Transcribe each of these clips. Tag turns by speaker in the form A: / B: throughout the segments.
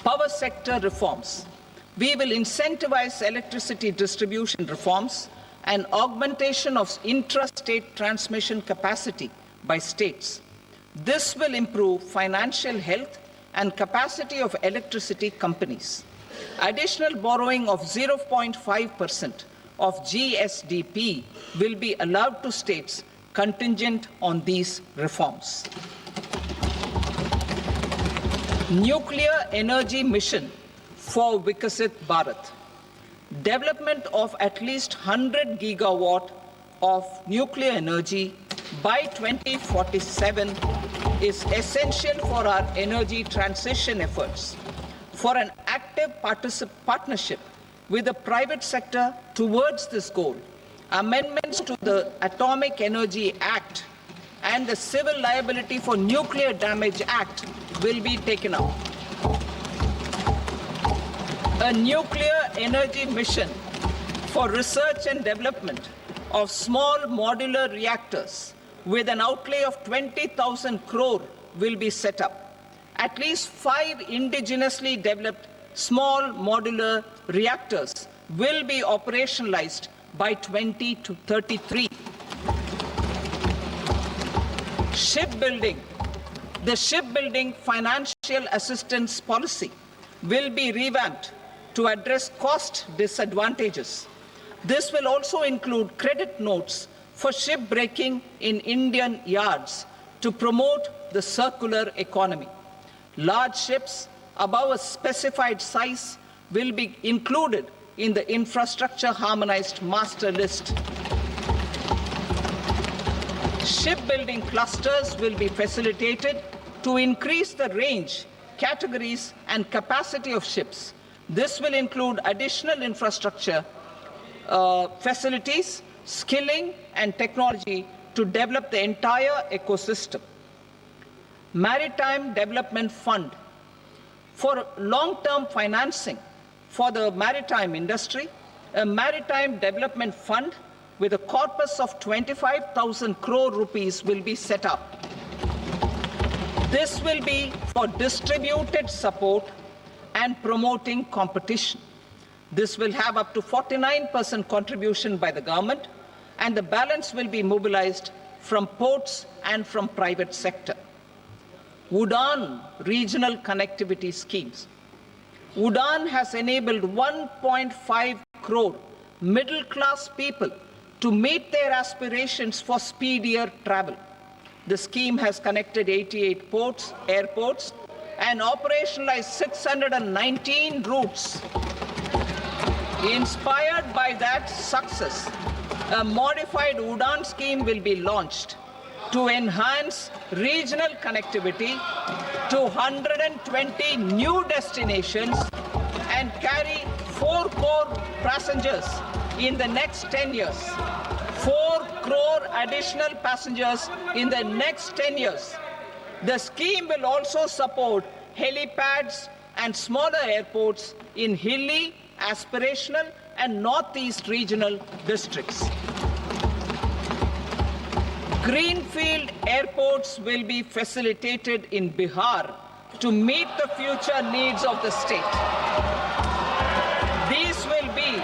A: Power sector reforms. We will incentivize electricity distribution reforms and augmentation of intrastate transmission capacity by states. This will improve financial health and capacity of electricity companies. Additional borrowing of 0.5% of GSDP will be allowed to states contingent on these reforms. Nuclear energy mission for Vikasit Bharat. Development of at least 100 gigawatt of nuclear energy by 2047 is essential for our energy transition efforts. For an active partnership with the private sector towards this goal, amendments to the Atomic Energy Act and the Civil Liability for Nuclear Damage Act will be taken up. A nuclear energy mission for research and development of small modular reactors with an outlay of 20,000 crore will be set up. At least 5 indigenously developed small modular reactors will be operationalized by 2033. Shipbuilding. The shipbuilding financial assistance policy will be revamped to address cost disadvantages. This will also include credit notes for shipbreaking in Indian yards to promote the circular economy. Large ships above a specified size will be included in the infrastructure harmonized master list. Shipbuilding clusters will be facilitated to increase the range, categories, and capacity of ships. This will include additional infrastructure, facilities, skilling, and technology to develop the entire ecosystem. Maritime Development Fund. For long-term financing for the maritime industry, a Maritime Development Fund with a corpus of 25,000 crore rupees will be set up. This will be for distributed support and promoting competition. This will have up to 49% contribution by the government, and the balance will be mobilized from ports and from private sector. UDAN regional connectivity schemes. UDAN has enabled 1.5 crore middle-class people to meet their aspirations for speedier travel. The scheme has connected 88 airports, and operationalized 619 routes. Inspired by that success, a modified UDAN scheme will be launched to enhance regional connectivity to 120 new destinations and carry 4 crore passengers in the next 10 years. 4 crore additional passengers in the next 10 years. The scheme will also support helipads and smaller airports in hilly, aspirational, and northeast regional districts. Greenfield airports will be facilitated in Bihar to meet the future needs of the state. These will be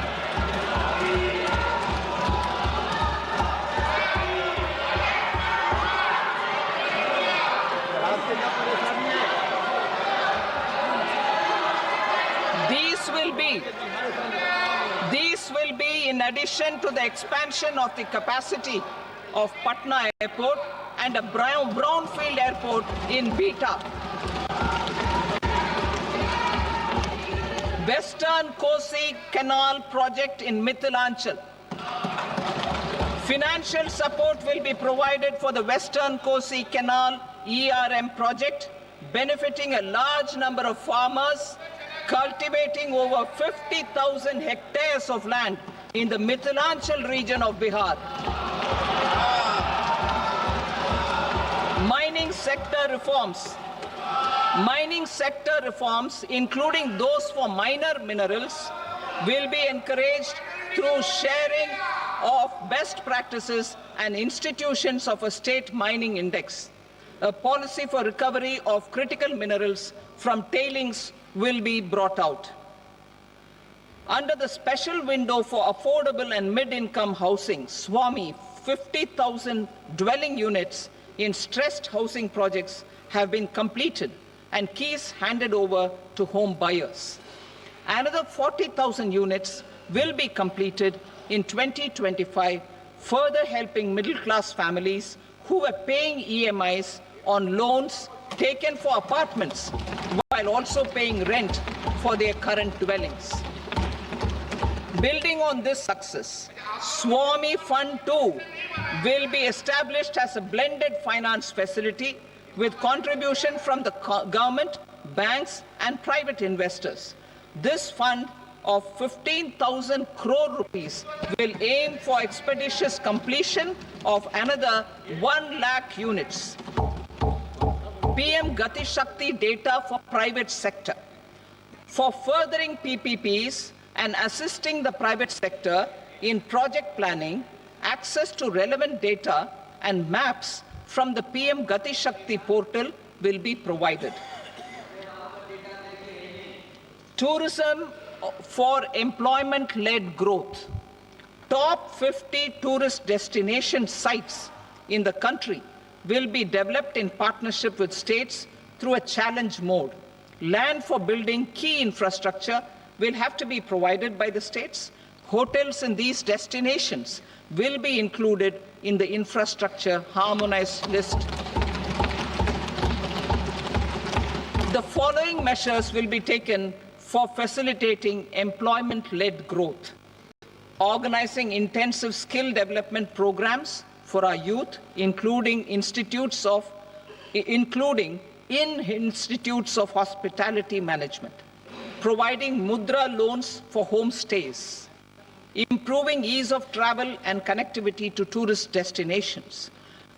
A: in addition to the expansion of the capacity of Patna Airport and a brownfield airport in Beta. Western Kosi Canal project in Mithilanchal. Financial support will be provided for the Western Kosi Canal ERM project, benefiting a large number of farmers, cultivating over 50,000 hectares of land in the Mithilanchal region of Bihar. Mining sector reforms. Mining sector reforms, including those for minor minerals, will be encouraged through sharing of best practices and institutions of a state mining index, a policy for recovery of critical minerals from tailings will be brought out. Under the special window for affordable and mid-income housing, SWAMI, 50,000 dwelling units in stressed housing projects have been completed and keys handed over to home buyers. Another 40,000 units will be completed in 2025, further helping middle-class families who are paying EMIs on loans taken for apartments while also paying rent for their current dwellings. Building on this success, SWAMI Fund 2 will be established as a blended finance facility with contribution from the government, banks and private investors. This fund of 15,000 crore rupees will aim for expeditious completion of another 1 lakh units. PM Gati Shakti data for private sector. For furthering PPPs and assisting the private sector in project planning, access to relevant data and maps from the PM Gati Shakti portal will be provided. Tourism for employment-led growth. Top 50 tourist destination sites in the country will be developed in partnership with states through a challenge mode. Land for building key infrastructure will have to be provided by the states. Hotels in these destinations will be included in the infrastructure harmonized list. The following measures will be taken for facilitating employment-led growth. Organizing intensive skill development programs for our youth, including in institutes of hospitality management. Providing mudra loans for homestays. Improving ease of travel and connectivity to tourist destinations.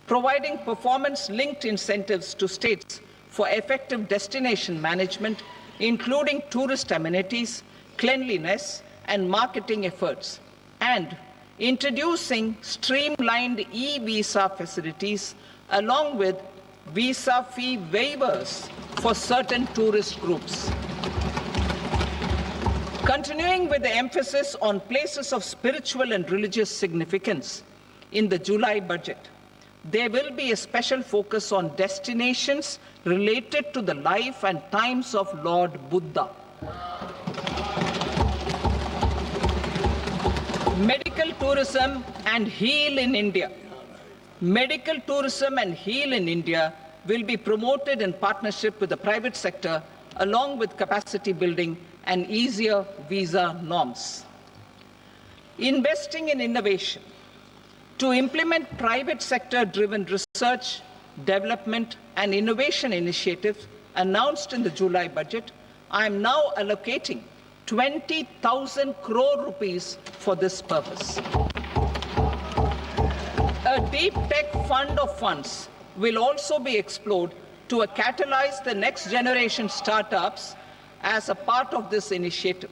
A: Providing performance-linked incentives to states for effective destination management, including tourist amenities, cleanliness, and marketing efforts, and introducing streamlined e-visa facilities along with visa fee waivers for certain tourist groups. Continuing with the emphasis on places of spiritual and religious significance, in the July budget, there will be a special focus on destinations related to the life and times of Lord Buddha. Medical tourism and heal in India. Medical tourism and heal in India will be promoted in partnership with the private sector, along with capacity building and easier visa norms. Investing in innovation. To implement private sector-driven research, development, and innovation initiatives announced in the July budget, I am now allocating 20,000 crore rupees for this purpose. A deep tech fund of funds will also be explored to catalyze the next generation startups as a part of this initiative.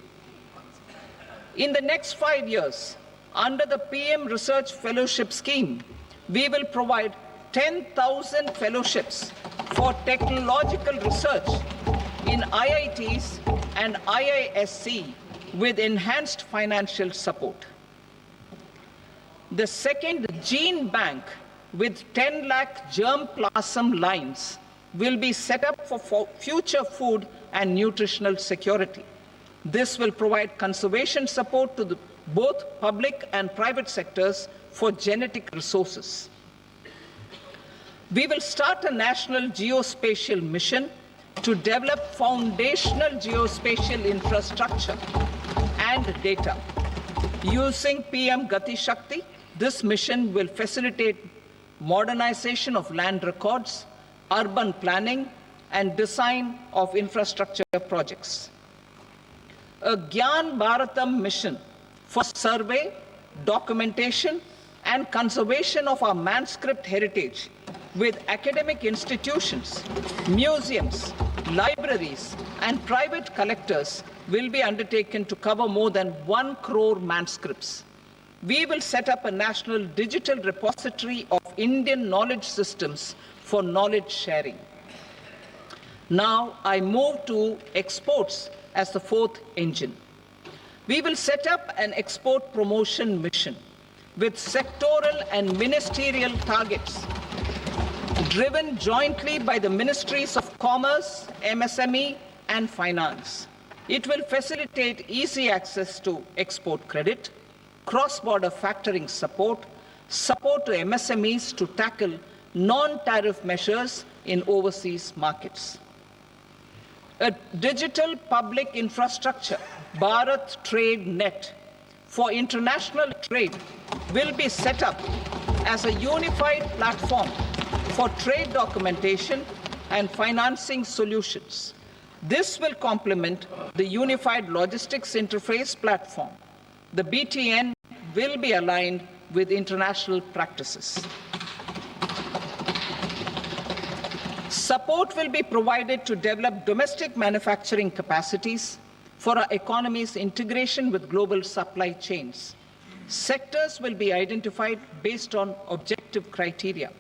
A: In the next 5 years, under the PM Research Fellowship Scheme, we will provide 10,000 fellowships for technological research in IITs and IISc with enhanced financial support. The second gene bank with 10 lakh germplasm lines will be set up for future food and nutritional security. This will provide conservation support to both public and private sectors for genetic resources. We will start a national geospatial mission to develop foundational geospatial infrastructure and data. Using PM Gati Shakti, this mission will facilitate modernization of land records, urban planning, and design of infrastructure projects. A Gyan Bharatam mission for survey, documentation, and conservation of our manuscript heritage with academic institutions, museums, libraries, and private collectors will be undertaken to cover more than 1 crore manuscripts. We will set up a national digital repository of Indian knowledge systems for knowledge sharing. Now I move to exports as the fourth engine. We will set up an export promotion mission with sectoral and ministerial targets driven jointly by the Ministries of Commerce, MSME, and Finance. It will facilitate easy access to export credit, cross-border factoring support, support to MSMEs to tackle non-tariff measures in overseas markets. A digital public infrastructure, Bharat Trade Net, for international trade will be set up as a unified platform for trade documentation and financing solutions. This will complement the Unified Logistics Interface platform. The BTN will be aligned with international practices. Support will be provided to develop domestic manufacturing capacities for our economy's integration with global supply chains. Sectors will be identified based on objective criteria.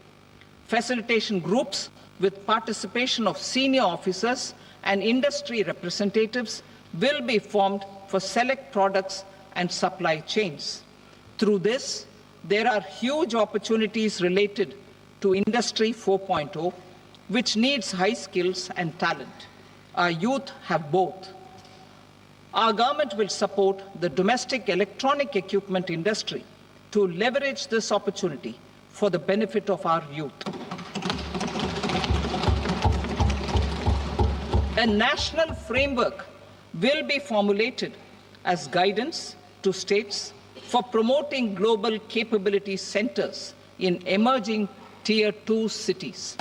A: Facilitation groups with participation of senior officers and industry representatives will be formed for select products and supply chains. Through this, there are huge opportunities related to Industry 4.0, which needs high skills and talent. Our youth have both. Our government will support the domestic electronic equipment industry to leverage this opportunity for the benefit of our youth. A national framework will be formulated as guidance to states for promoting global capability centers in emerging Tier 2 cities.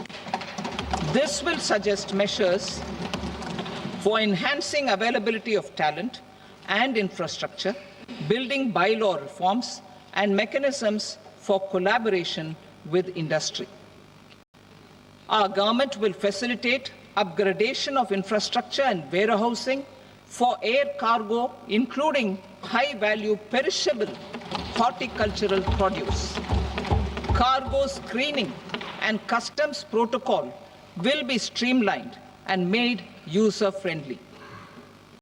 A: This will suggest measures for enhancing availability of talent and infrastructure, building bylaw reforms, and mechanisms for collaboration with industry. Our government will facilitate upgradation of infrastructure and warehousing for air cargo, including high-value perishable horticultural produce. Cargo screening and customs protocol will be streamlined and made user-friendly.